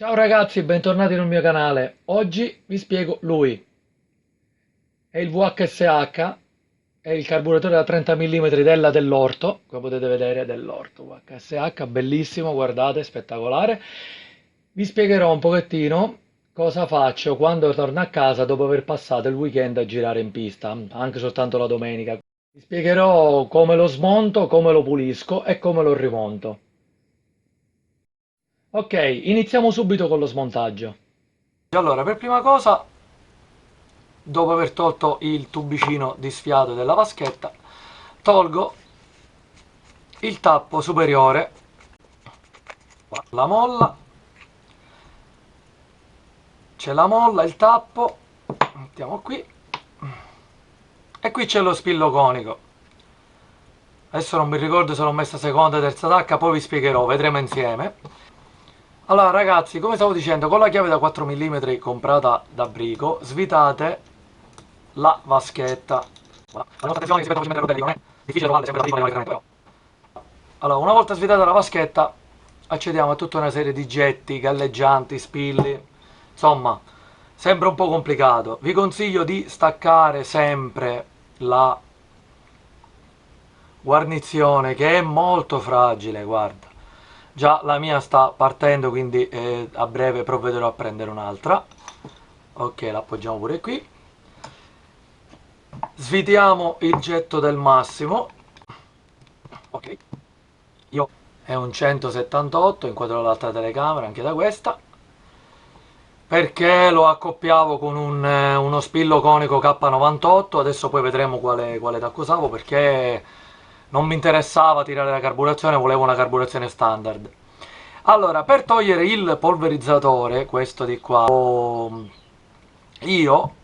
Ciao ragazzi, bentornati nel mio canale. Oggi vi spiego lui. È il VHSH, è il carburatore da 30 mm dell'Orto, come potete vedere dell'Orto VHSH, bellissimo, guardate, spettacolare. Vi spiegherò un pochettino cosa faccio quando torno a casa dopo aver passato il weekend a girare in pista, anche soltanto la domenica. Vi spiegherò come lo smonto, come lo pulisco e come lo rimonto. Ok, iniziamo subito con lo smontaggio. Allora, per prima cosa, dopo aver tolto il tubicino di sfiato della vaschetta, tolgo il tappo superiore, la molla, c'è la molla, il tappo, mettiamo qui, e qui c'è lo spillo conico. Adesso non mi ricordo se l'ho messa seconda o terza tacca, poi vi spiegherò, vedremo insieme. Allora ragazzi, come stavo dicendo, con la chiave da 4 mm comprata da Brico, svitate la vaschetta. La nostra attenzione rispetto a rotelli non è difficile trovarle sempre da prima però. Allora, una volta svitata la vaschetta, accediamo a tutta una serie di getti, galleggianti, spilli, insomma, sembra un po' complicato. Vi consiglio di staccare sempre la guarnizione che è molto fragile, guarda. Già la mia sta partendo, quindi a breve provvederò a prendere un'altra. Ok, l'appoggiamo pure qui. Svitiamo il getto del massimo. Ok, io è un 178, inquadro l'altra telecamera anche da questa, perché lo accoppiavo con uno spillo conico K98, adesso poi vedremo quale tacco usavo, perché non mi interessava tirare la carburazione, volevo una carburazione standard. Allora, per togliere il polverizzatore, questo di qua, io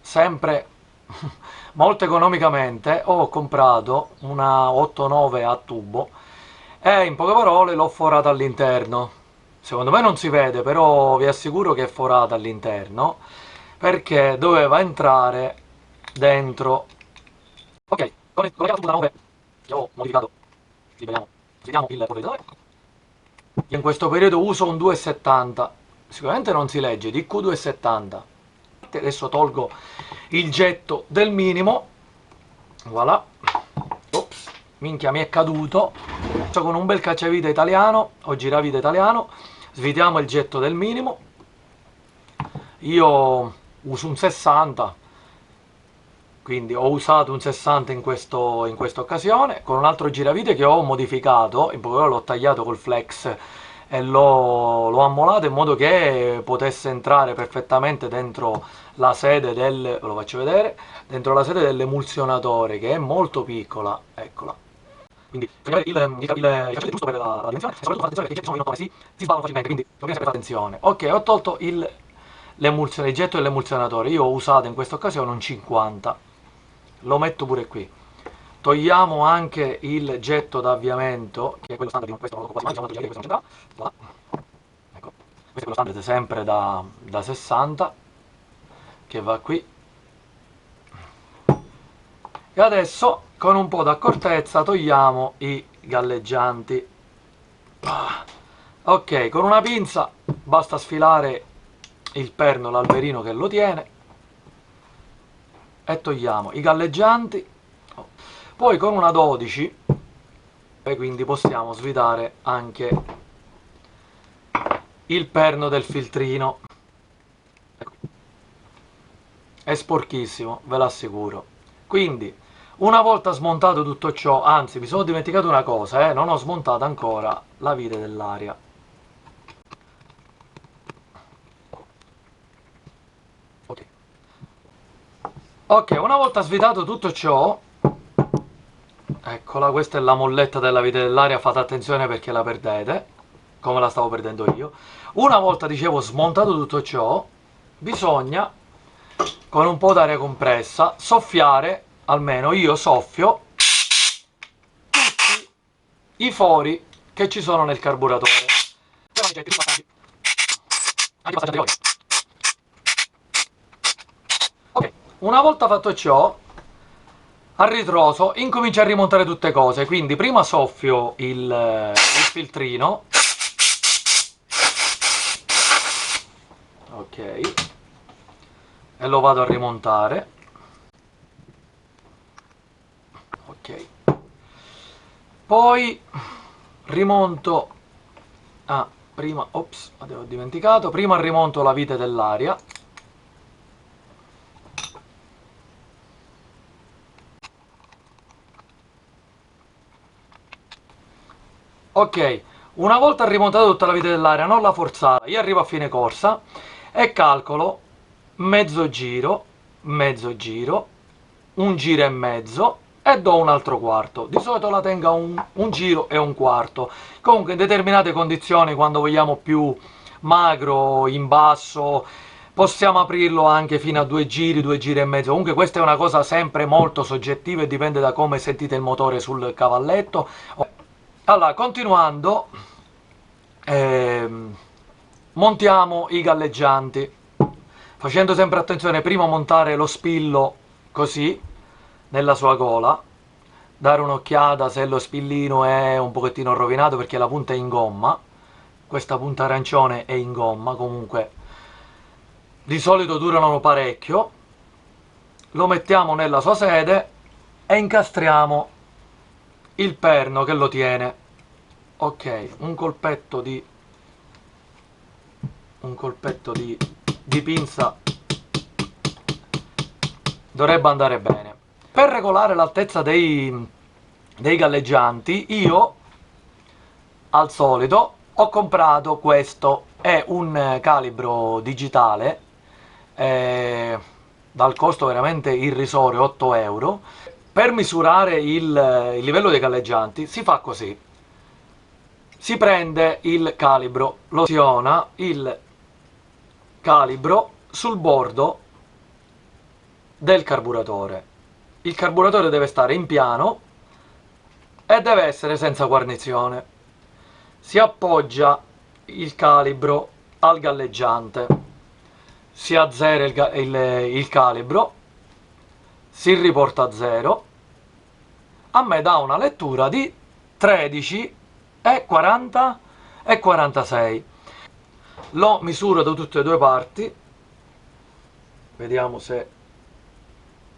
sempre molto economicamente ho comprato una 8-9 a tubo e in poche parole l'ho forata all'interno. Secondo me non si vede, però vi assicuro che è forata all'interno perché doveva entrare dentro. Ok, con la tubo da 9 che ho modificato, liberiamo, vediamo il polverizzatore. Io in questo periodo uso un 2,70, sicuramente non si legge, DQ 2,70. Adesso tolgo il getto del minimo, voilà. Ops, minchia, mi è caduto. Con un bel cacciavite italiano o giravite italiano svitiamo il getto del minimo. Io uso un 60, quindi ho usato un 60 in questa occasione con un altro giravite che ho modificato, in poche parole l'ho tagliato col flex e l'ho ammolato in modo che potesse entrare perfettamente dentro la sede del, ve lo faccio vedere, dentro la sede dell'emulsionatore, che è molto piccola, eccola. Quindi il calcetto è giusto per la dimensione, e soprattutto fate attenzione perché i getti sono in 8 si sballano facilmente, quindi bisogna sempre fare attenzione. Ok, ho tolto l'emulsione, il getto dell'emulsionatore, io ho usato in questa occasione un 50, lo metto pure qui. Togliamo anche il getto d'avviamento, che è quello standard di questo, quasi mai chiamato questo non c'entra. Ecco, questo è quello standard sempre da 60, che va qui. E adesso, con un po' d'accortezza, togliamo i galleggianti. Ok, con una pinza basta sfilare il perno, l'alberino che lo tiene, e togliamo i galleggianti. Poi con una 12, e quindi possiamo svitare anche il perno del filtrino. Ecco. È sporchissimo, ve l'assicuro. Quindi, una volta smontato tutto ciò, anzi mi sono dimenticato una cosa, non ho smontato ancora la vite dell'aria. Ok. Ok, una volta svitato tutto ciò, eccola, questa è la molletta della vite dell'aria, fate attenzione perché la perdete, come la stavo perdendo io. Una volta, dicevo, smontato tutto ciò, bisogna, con un po' d'aria compressa, soffiare, almeno io soffio, tutti i fori che ci sono nel carburatore. Ok, una volta fatto ciò, a ritroso incomincio a rimontare tutte cose, quindi prima soffio il filtrino, ok, e lo vado a rimontare, ok, poi rimonto, prima, ops, avevo dimenticato, prima rimonto la vite dell'aria, ok, una volta rimontata tutta la vite dell'aria, non la forzata, io arrivo a fine corsa e calcolo mezzo giro, un giro e mezzo e do un altro quarto. Di solito la tengo a un giro e un quarto. Comunque in determinate condizioni, quando vogliamo più magro, in basso, possiamo aprirlo anche fino a due giri e mezzo. Comunque questa è una cosa sempre molto soggettiva e dipende da come sentite il motore sul cavalletto. Allora, continuando, montiamo i galleggianti, facendo sempre attenzione prima a montare lo spillo così, nella sua gola, dare un'occhiata se lo spillino è un pochettino rovinato perché la punta è in gomma, questa punta arancione è in gomma, comunque di solito durano parecchio, lo mettiamo nella sua sede e incastriamo il perno che lo tiene. Ok, un colpetto di pinza dovrebbe andare bene. Per regolare l'altezza dei galleggianti, io al solito ho comprato questo, è un calibro digitale dal costo veramente irrisorio, 8 euro. Per misurare il livello dei galleggianti si fa così: si prende il calibro, lo aziona il calibro sul bordo del carburatore. Il carburatore deve stare in piano e deve essere senza guarnizione. Si appoggia il calibro al galleggiante, si azzera il calibro, si riporta a zero, a me dà una lettura di 13 e 40 e 46. Lo misuro da tutte e due parti, vediamo se,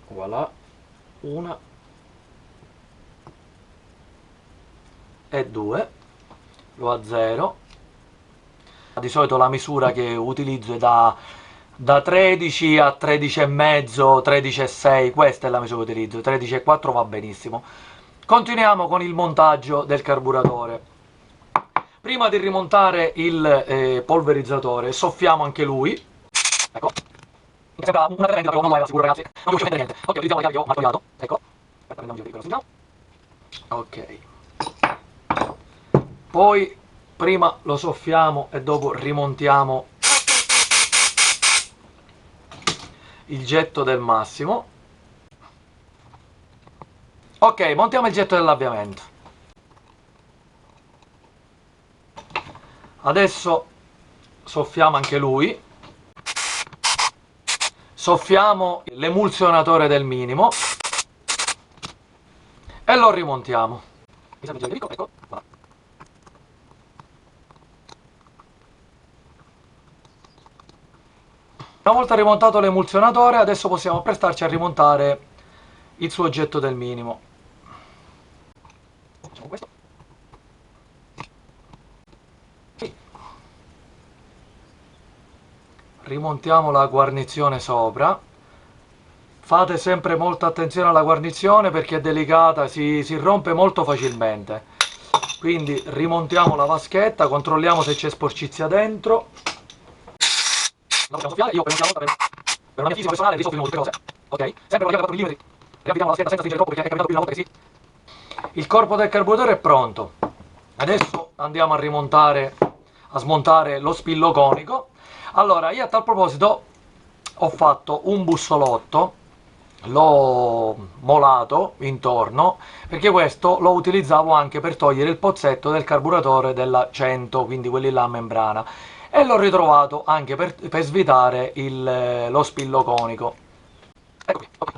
voilà, una e due, lo azzero. Di solito la misura che utilizzo è da 13 a 13 e mezzo, 13 e 6, questa è la misura che utilizzo, 13 e 4 va benissimo. Continuiamo con il montaggio del carburatore. Prima di rimontare il polverizzatore, soffiamo anche lui. Ecco. Sembra una tremenda, però non lo era sicuro, ragazzi. Non riuscivo a vedere niente. Ok, utilizziamo la chiave che ho martoriato. Ecco. Aspetta, prendiamo il giro di ok. Poi, prima lo soffiamo e dopo rimontiamo il getto del massimo. Ok, montiamo il getto dell'avviamento. Adesso soffiamo anche lui. Soffiamo l'emulsionatore del minimo e lo rimontiamo. Ecco. Una volta rimontato l'emulsionatore, adesso possiamo prestarci a rimontare il suo getto del minimo. Facciamo questo. Rimontiamo la guarnizione sopra. Fate sempre molta attenzione alla guarnizione perché è delicata, si rompe molto facilmente. Quindi rimontiamo la vaschetta, controlliamo se c'è sporcizia dentro. Non possiamo soffiare, io per una mia fisica personale risoffio tutte le cose. Ok? Sempre con la chiave 4 mm. Riavvitiamo la scheda senza stringere troppo perché è capitato più di una volta che sì. Il corpo del carburatore è pronto. Adesso andiamo a smontare lo spillo conico. Allora, io a tal proposito ho fatto un bussolotto, l'ho molato intorno, perché questo lo utilizzavo anche per togliere il pozzetto del carburatore della 100, quindi quelli là a membrana, e l'ho ritrovato anche per svitare lo spillo conico. Ecco qui, ok.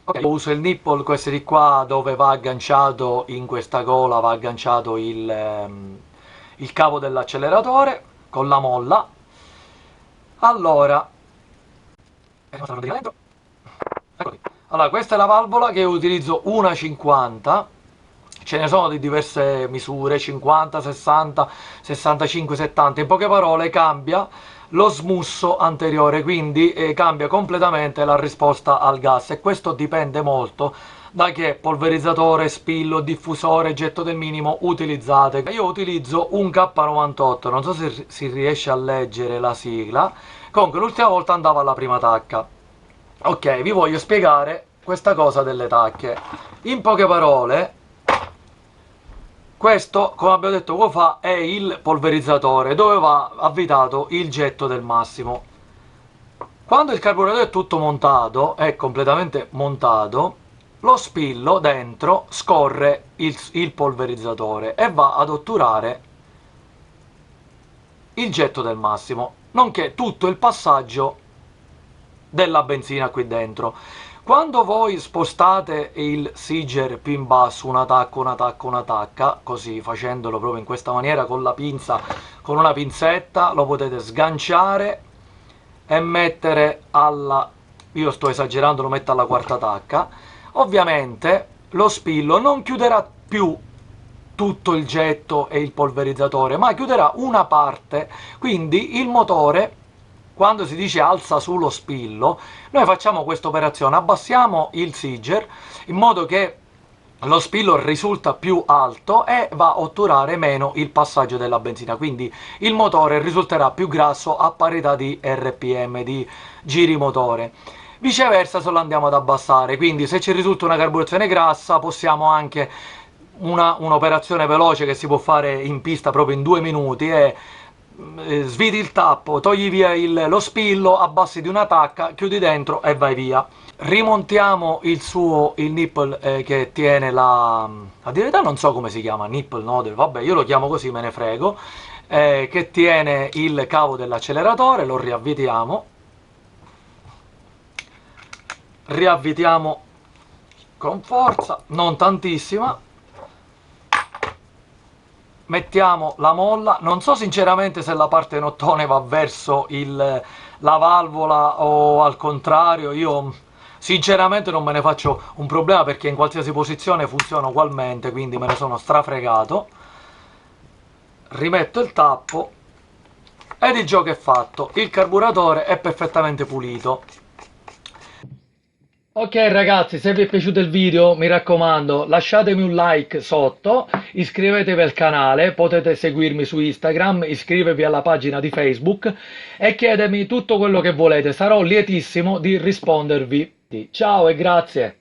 Ok, uso il nipple, questo di qua, dove va agganciato in questa gola, va agganciato il cavo dell'acceleratore con la molla. Allora, allora, questa è la valvola che io utilizzo una 50, ce ne sono di diverse misure, 50, 60, 65, 70, in poche parole cambia lo smusso anteriore, quindi cambia completamente la risposta al gas e questo dipende molto da che polverizzatore, spillo, diffusore, getto del minimo utilizzate. Io utilizzo un K98, non so se si riesce a leggere la sigla, comunque l'ultima volta andava alla prima tacca. Ok, vi voglio spiegare questa cosa delle tacche. In poche parole, questo, come abbiamo detto poco fa, è il polverizzatore dove va avvitato il getto del massimo. Quando il carburatore è tutto montato, è completamente montato, lo spillo dentro scorre il polverizzatore e va ad otturare il getto del massimo, nonché tutto il passaggio della benzina qui dentro. Quando voi spostate il Siger più in basso, una tacca, una tacca, una tacca, così facendolo proprio in questa maniera con la pinza, con una pinzetta, lo potete sganciare e mettere alla... io sto esagerando, lo metto alla quarta tacca. Ovviamente lo spillo non chiuderà più tutto il getto e il polverizzatore, ma chiuderà una parte, quindi il motore, quando si dice alza sullo spillo, noi facciamo questa operazione, abbassiamo il Siger in modo che lo spillo risulta più alto e va a otturare meno il passaggio della benzina, quindi il motore risulterà più grasso a parità di RPM, di giri motore. Viceversa se lo andiamo ad abbassare, quindi se ci risulta una carburazione grassa possiamo anche un'operazione veloce che si può fare in pista proprio in 2 minuti è sviti il tappo, togli via lo spillo, abbassi di una tacca, chiudi dentro e vai via. Rimontiamo il nipple che tiene a dire verità non so come si chiama, nipple noder, vabbè io lo chiamo così, me ne frego, che tiene il cavo dell'acceleratore, lo riavvitiamo con forza, non tantissima, mettiamo la molla, non so sinceramente se la parte nottone va verso la valvola o al contrario, io sinceramente non me ne faccio un problema perché in qualsiasi posizione funziona ugualmente, quindi me ne sono strafregato. Rimetto il tappo ed il gioco è fatto, il carburatore è perfettamente pulito. Ok ragazzi, se vi è piaciuto il video mi raccomando lasciatemi un like sotto, iscrivetevi al canale, potete seguirmi su Instagram, iscrivervi alla pagina di Facebook e chiedetemi tutto quello che volete, sarò lietissimo di rispondervi. Ciao e grazie!